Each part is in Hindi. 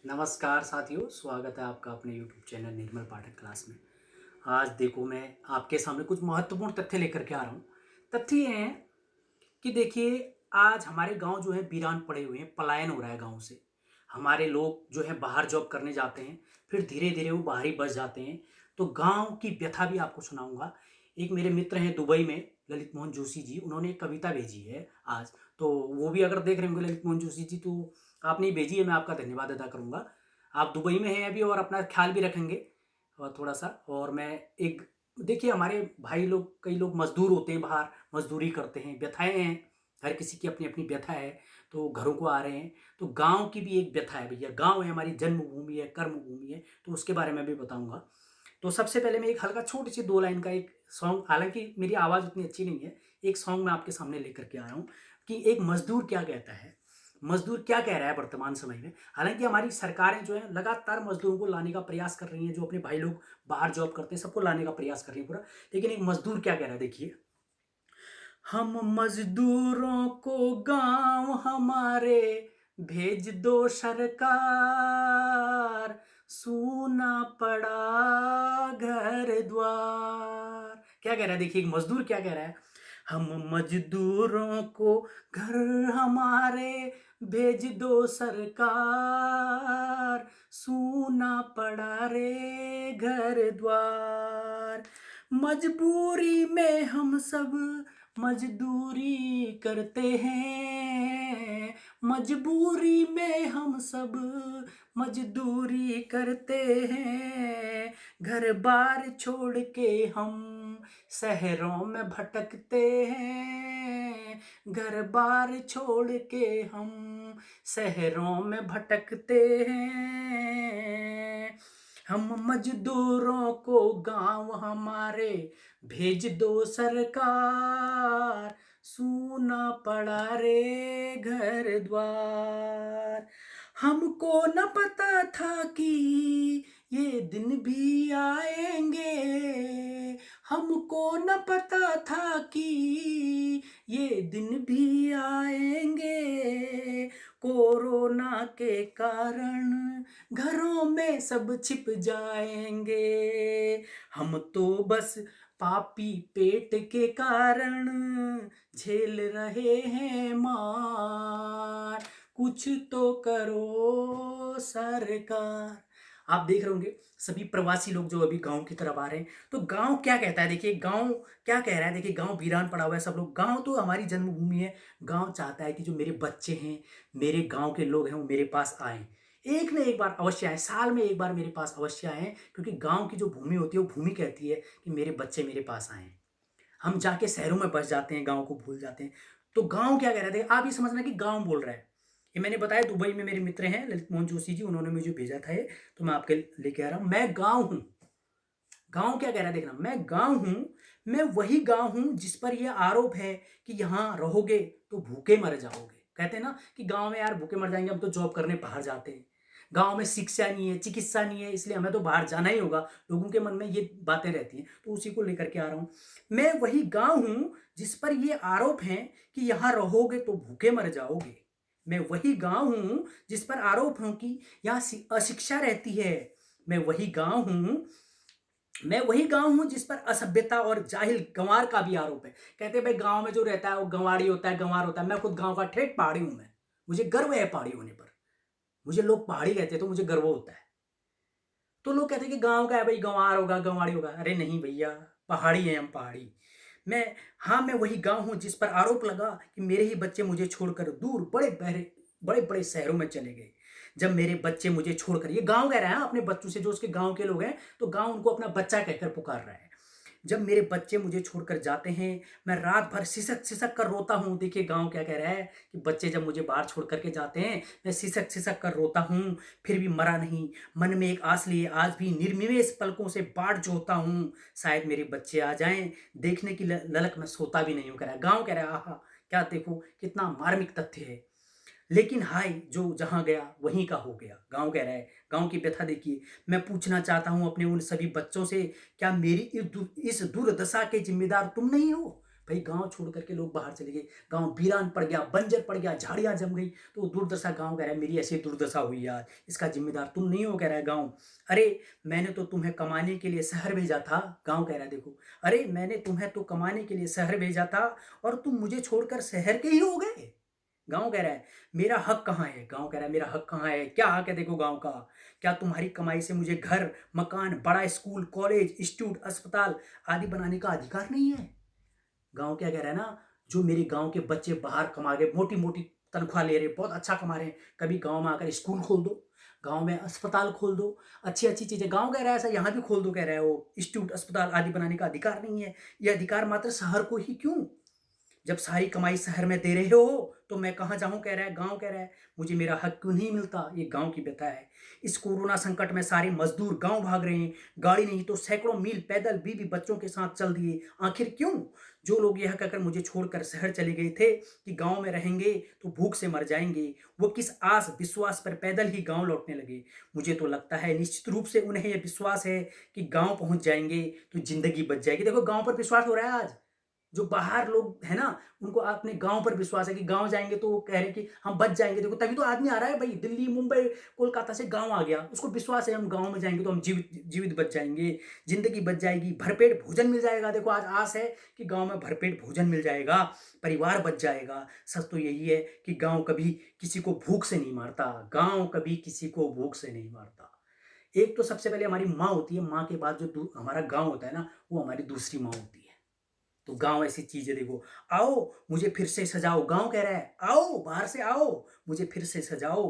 नमस्कार साथियों, स्वागत है आपका अपने यूट्यूब चैनल निर्मल पाठक क्लास में। आज देखो मैं आपके सामने कुछ महत्वपूर्ण तथ्य लेकर के आ रहा हूँ। तथ्य ये हैं कि देखिए आज हमारे गाँव जो है वीरान पड़े हुए हैं, पलायन हो रहा है गाँव से। हमारे लोग जो है बाहर जॉब करने जाते हैं, फिर धीरे-धीरे वो बाहर ही बस जाते हैं। तो गाँव की व्यथा भी आपको सुनाऊँगा। एक मेरे मित्र हैं दुबई में, ललित मोहन जोशी जी, उन्होंने एक कविता भेजी है आज। तो वो भी अगर देख रहे होंगे ललित मोहन जोशी जी, तो आपने ही भेजी है, मैं आपका धन्यवाद अदा करूँगा। आप दुबई में हैं अभी और अपना ख़्याल भी रखेंगे थोड़ा-सा। और मैं एक देखिए हमारे भाई लोग, कई लोग मज़दूर होते हैं बाहर, मज़दूरी करते हैं, व्यथाएँ हैं, हर किसी की अपनी-अपनी व्यथा है, तो घरों को आ रहे हैं। तो गाँव की भी एक व्यथा है भैया, गाँव है हमारी जन्मभूमि है, कर्मभूमि है, तो उसके बारे में भी बताऊँगा। तो सबसे पहले मैं एक हल्का छोटी-सी 2 लाइन का एक सॉन्ग, हालाँकि मेरी आवाज़ उतनी अच्छी नहीं है, एक सॉन्ग मैं आपके सामने लेकर के आया हूँ कि एक मज़दूर क्या कहता है, मज़दूर क्या कह रहा है वर्तमान समय में। हालाँकि हमारी सरकारें जो हैं लगातार मज़दूरों को लाने का प्रयास कर रही हैं, जो अपने भाई लोग बाहर जॉब करते हैं, सबको लाने का प्रयास कर रही है पूरा। लेकिन एक मज़दूर क्या कह रहा है देखिए, हम मज़दूरों को गाँव हमारे भेज दो सरकार, सूना पड़ा घर-द्वार। क्या कह रहा है देखिए, एक मज़दूर क्या कह रहा है, हम मज़दूरों को घर हमारे भेज दो सरकार, सूना पड़ा रे घर-द्वार। मजबूरी में हम सब मजदूरी करते हैं, मजबूरी में हम सब मजदूरी करते हैं, घर बार छोड़ के हम शहरों में भटकते हैं, घर बार छोड़ के हम शहरों में भटकते हैं। हम मजदूरों को गांव हमारे भेज दो सरकार, सूना पड़ा रे घर द्वार। हमको न पता था कि ये दिन भी आएंगे, हमको न पता था कि ये दिन भी आएंगे, कोरोना के कारण घरों में सब छिप जाएंगे। हम तो बस पापी पेट के कारण झेल रहे हैं मार, कुछ तो करो सरकार। आप देख रहे होंगे सभी प्रवासी लोग जो अभी गांव की तरफ आ रहे हैं। तो गांव क्या कहता है देखिए, गांव क्या कह रहा है देखिए, गांव वीरान पड़ा हुआ है सब लोग। गांव तो हमारी जन्मभूमि है। गांव चाहता है कि जो मेरे बच्चे हैं, मेरे गांव के लोग हैं, वो मेरे पास आएं, एक न एक बार अवश्य आए, साल में एक बार मेरे पास अवश्य आएँ, क्योंकि गाँव की जो भूमि होती है, वो भूमि कहती है कि मेरे बच्चे मेरे पास आएँ। हम जाके शहरों में बस जाते हैं, गाँव को भूल जाते हैं। तो गाँव क्या कह रहे थे, आप ये समझना कि गाँव बोल रहा है। ये मैंने बताया दुबई में मेरे मित्र हैं ललित मोहन जोशी जी, उन्होंने मुझे भेजा था ये, तो मैं आपके लेके आ रहा हूँ। मैं गाँव हूँ। गाँव क्या कह रहा है देखना, मैं गाँव हूँ, मैं वही गाँव हूँ जिस पर ये आरोप है कि यहाँ रहोगे तो भूखे मर जाओगे। कहते हैं ना कि गाँव में यार भूखे मर जाएँगे, हम तो जॉब करने बाहर जाते हैं। गाँव में शिक्षा नहीं है, चिकित्सा नहीं है, इसलिए हमें तो बाहर जाना ही होगा। लोगों के मन में ये बातें रहती हैं, तो उसी को लेकर के आ रहा हूँ। मैं वही गाँव हूँ जिस पर ये आरोप हैं कि यहाँ रहोगे तो भूखे मर जाओगे। मैं वही गाँव हूँ जिस पर आरोप है कि यहाँ अशिक्षा रहती है। मैं वही गाँव हूँ, मैं वही गाँव हूँ जिस पर असभ्यता और जाहिल गँवार का भी आरोप है। कहते हैं भाई गाँव में जो रहता है वो गँवारी होता है, गँवार होता है। मैं खुद गाँव का ठेठ पहाड़ी हूँ मैं। मुझे गर्व है पहाड़ी होने पर। मुझे लोग पहाड़ी कहते हैं तो मुझे गर्व होता है। तो लोग कहते हैं कि गाँव का है भाई, गँवार होगा, गँवारी होगा। अरे नहीं भैया, पहाड़ी हैं हम, पहाड़ी। मैं हाँ, मैं वही गाँव हूँ जिस पर आरोप लगा कि मेरे ही बच्चे मुझे छोड़कर दूर बड़े-बड़े शहरों में चले गए। जब मेरे बच्चे मुझे छोड़कर, ये गाँव कह रहा है हाँ, अपने बच्चों से, जो उसके गाँव के लोग हैं, तो गाँव उनको अपना बच्चा कहकर पुकार रहा है। जब मेरे बच्चे मुझे छोड़कर जाते हैं, मैं रात भर सिसक-सिसक कर रोता हूँ। देखिए गाँव क्या कह रहा है कि बच्चे जब मुझे बाहर छोड़ कर के जाते हैं, मैं सिसक-सिसक कर रोता हूँ, फिर भी मरा नहीं। मन में एक आस लिए आज भी निर्निमेष पलकों से बाट जोहता हूँ, शायद मेरे बच्चे आ जाएँ, देखने की ल ललक में सोता भी नहीं हूँ, कह रहा है। गाँव कह रहा है, आहा! क्या देखो कितना मार्मिक तथ्य है। लेकिन हाय जो जहाँ गया वहीं का हो गया, गाँव कह रहा है। गाँव की व्यथा देखिए। मैं पूछना चाहता हूँ अपने उन सभी बच्चों से, क्या मेरी इस दुर्दशा के ज़िम्मेदार तुम नहीं हो? भाई गांव छोड़ करके लोग बाहर चले गए, गांव वीरान पड़ गया, बंजर पड़ गया, झाड़ियां जम गई, तो दुर्दशा गांव कह रहा है मेरी ऐसी दुर्दशा हुई यार, इसका जिम्मेदार तुम नहीं हो, कह रहा है गांव। अरे मैंने तो तुम्हें कमाने के लिए शहर भेजा था, गांव कह रहा है देखो, अरे मैंने तुम्हें तो कमाने के लिए शहर भेजा था और तुम मुझे छोड़कर शहर के ही हो गए। गांव कह रहा है मेरा हक कहाँ है, गांव कह रहा है मेरा हक कहाँ है, क्या हक है देखो गांव का, क्या तुम्हारी कमाई से मुझे घर मकान बड़ा स्कूल कॉलेज इंस्टीट्यूट अस्पताल आदि बनाने का अधिकार नहीं है। गांव क्या कह रहा है ना, जो मेरे गांव के बच्चे बाहर कमा के मोटी मोटी तनख्वाह ले रहे, बहुत अच्छा कमा रहे हैं, कभी गांव में आकर स्कूल खोल दो, गांव में अस्पताल खोल दो, अच्छी अच्छी चीजें, गांव कह रहा है ऐसा यहाँ भी खोल दो, कह रहा है वो इंस्टीट्यूट अस्पताल आदि बनाने का अधिकार नहीं है, ये अधिकार मात्र शहर को ही क्यों, जब सारी कमाई शहर में दे रहे हो तो मैं कहाँ जाऊं, कह रहा है गांव कह रहा है मुझे मेरा हक क्यों नहीं मिलता, ये गांव की व्यथा है। इस कोरोना संकट में सारे मजदूर गांव भाग रहे हैं, गाड़ी नहीं तो सैकड़ों मील पैदल बीवी बच्चों के साथ चल दिए, आखिर क्यों, जो लोग यह कहकर मुझे छोड़कर शहर चले गए थे कि गांव में रहेंगे तो भूख से मर जाएंगे, वो किस आस विश्वास पर पैदल ही गांव लौटने लगे। मुझे तो लगता है निश्चित रूप से उन्हें यह विश्वास है कि गांव पहुंच जाएंगे तो जिंदगी बच जाएगी। देखो गांव पर विश्वास हो रहा है आज, जो बाहर लोग है ना उनको अपने गांव पर विश्वास है कि गांव जाएंगे तो वो कह रहे हैं कि हम बच जाएंगे, देखो तभी तो आदमी आ रहा है भाई, दिल्ली मुंबई कोलकाता से गांव आ गया, उसको विश्वास है हम गांव में जाएंगे तो हम जीवित जीवित बच जाएंगे, जिंदगी बच जाएगी, भरपेट भोजन मिल जाएगा। देखो आज आस है कि गांव में भरपेट भोजन मिल जाएगा, परिवार बच जाएगा। सच तो यही है कि गांव कभी किसी को भूख से नहीं मारता, गांव कभी किसी को भूख से नहीं मारता। एक तो सबसे पहले हमारी माँ होती है, माँ के बाद जो हमारा गांव होता है ना वो हमारी दूसरी माँ होती है। तो गांव ऐसी चीज है, देखो आओ मुझे फिर से सजाओ, गांव कह रहा है आओ बाहर से आओ मुझे फिर से सजाओ,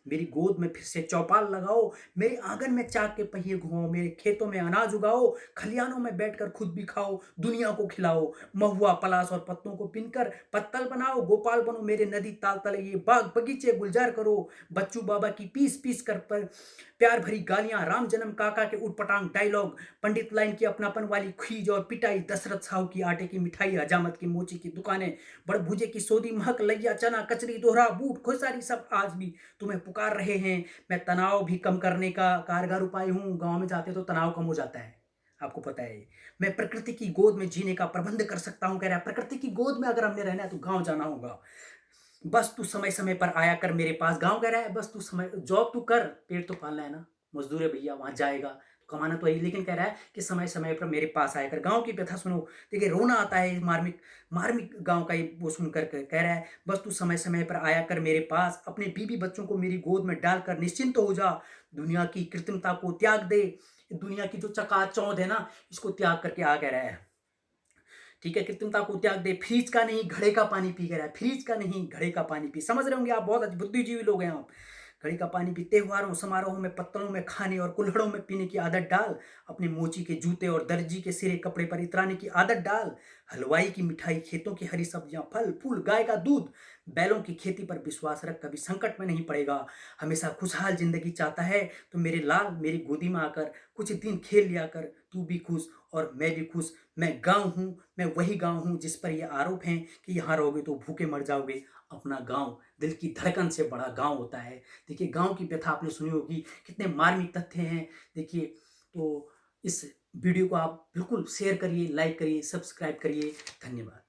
मेरी गोद में फिर से चौपाल लगाओ, मेरे आंगन में चाक के पहिए घुमाओ, मेरे खेतों में अनाज उगाओ, खलियानों में बैठकर खुद भी खाओ, दुनिया को खिलाओ, महुआ पलाश और पत्तों को पिनकर पत्तल बनाओ, गोपाल बनो मेरे नदी ताल तले, ये बाग बगीचे गुलजार करो, बच्चू बाबा की पीस पीस कर पर प्यार भरी गालियां, राम जन्म काका के उटपटांग डायलॉग, पंडित लाइन की अपनापन वाली खीज और पिटाई, दशरथ साहू की आटे की मिठाई, हजामत की मोची की दुकानें, बड़भुजे की सोदी महक, लैया चना कचरी दोहरा बूट खुशारी, सब आज भी तुम्हें पुकार रहे हैं। मैं तनाव भी कम करने का कारगर उपाय हूँ, गांव में जाते तो तनाव कम हो जाता है, आपको पता है। मैं प्रकृति की गोद में जीने का प्रबंध कर सकता हूँ, कह रहा है प्रकृति की गोद में अगर हमने रहना है तो गांव जाना होगा, बस तू समय समय पर आया कर मेरे पास, गांव कह रहा है बस तू समय जॉब तू कर, पेट तो पालना है ना, मजदूर है भैया वहां जाएगा तो कमाना तो है, लेकिन कह रहा है कि समय समय पर मेरे पास आया कर। गांव की व्यथा सुनो, देखिए रोना आता है मार्मिक मार्मिक गांव का ये वो सुनकर कह रहा है बस तू समय समय पर आया कर मेरे पास, अपने बीबी बच्चों को मेरी गोद में डालकर निश्चिंत हो जा, दुनिया की कृत्रिमता को त्याग दे, दुनिया की जो चकाचौंध है ना इसको त्याग करके आ कह रहा है, ठीक है, कृत्रिमता को त्याग दे, फ्रिज का नहीं घड़े का पानी पी के रहा है, फ्रिज का नहीं घड़े का पानी पी, समझ रहे होंगे आप, बहुत बुद्धिजीवी लोग हैं आप। घड़े का पानी पी, त्योहारों समारोहों में पत्तलों में खाने और कुल्हड़ों में पीने की आदत डाल, अपने मोची के जूते और दर्जी के सिरे कपड़े पर इतराने की आदत डाल, हलवाई की मिठाई, खेतों की हरी सब्जियां, फल फूल, गाय का दूध, बैलों की खेती पर विश्वास रख, कभी संकट में नहीं पड़ेगा, हमेशा खुशहाल जिंदगी चाहता है तो मेरे लाल मेरी गोदी में आकर कुछ दिन खेल लिया कर, तू भी खुश और मैं भी खुश, मैं गांव हूं, मैं वही गांव हूं जिस पर यह आरोप है कि यहाँ रहोगे तो भूखे मर जाओगे। अपना गांव दिल की धड़कन से बड़ा गांव होता है। देखिए गांव की व्यथा आपने सुनी होगी, कितने मार्मिक तथ्य हैं। देखिए तो इस वीडियो को आप बिल्कुल शेयर करिए, लाइक करिए, सब्सक्राइब करिए। धन्यवाद।